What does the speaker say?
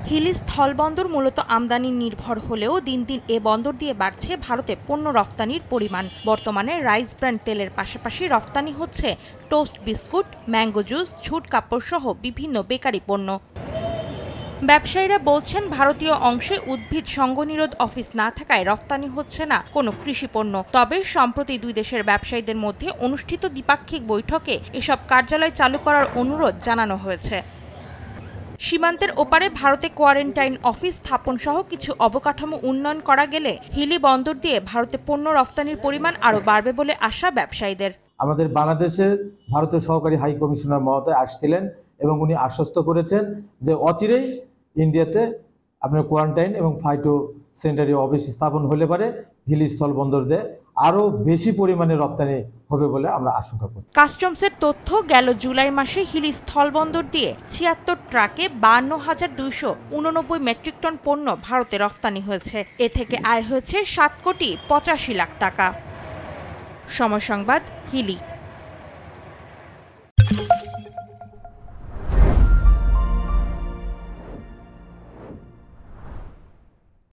হিলি স্থলবন্দর মূলত আমদানি নির্ভর হলেও দিন দিন এ বন্দর দিয়ে বাড়ছে ভারতে পণ্য রফতানির পরিমাণ। বর্তমানে রাইস ব্র্যান্ড তেলের পাশাপাশি রফতানি হচ্ছে টোস্ট বিস্কুট, ম্যাঙ্গো জুস, ছুট কাপড় সহ বিভিন্ন বেকারি পণ্য। ব্যবসায়ীরা বলছেন, ভারতীয় অংশে উদ্ভিদ সঙ্গনিরোধ অফিস না থাকায় রফতানি হচ্ছে না কোনো কৃষিপণ্য। তবে সম্প্রতি দুই দেশের ব্যবসায়ীদের মধ্যে অনুষ্ঠিত দ্বিপাক্ষিক বৈঠকে এসব কার্যালয় চালু করার অনুরোধ জানানো হয়েছে। সীমান্তের ওপারে ভারতে কোয়ারেন্টাইন অফিস স্থাপন সহ কিছু অবকাঠামো উন্নয়ন করা গেলে হিলি বন্দর দিয়ে ভারতে পণ্য রফতানির পরিমাণ আরও বাড়বে বলে আশা ব্যবসায়ীদের। আমাদের বাংলাদেশের ভারতের সহকারী হাই কমিশনার মহোদয় আসছিলেন এবং উনি আশ্বস্ত করেছেন যে অচিরেই ইন্ডিয়াতে আপনার কোয়ারেন্টাইন এবং ফাইটো সেন্টারি অফিস স্থাপন হলে পারে হিলি স্থলবন্দর দিয়ে আরও বেশি পরিমাণে রপ্তানি হবে বলে আমরা আশঙ্কা করি। কাস্টমসের তথ্য, গেল জুলাই মাসে হিলি স্থলবন্দর দিয়ে ৭৬ ট্রাকে ৫২,২৮৯ মেট্রিক টন পণ্য ভারতে রফতানি হয়েছে। এ থেকে আয় হয়েছে ৭,৮৫,০০,০০০ টাকা। সময় সংবাদ, হিলি।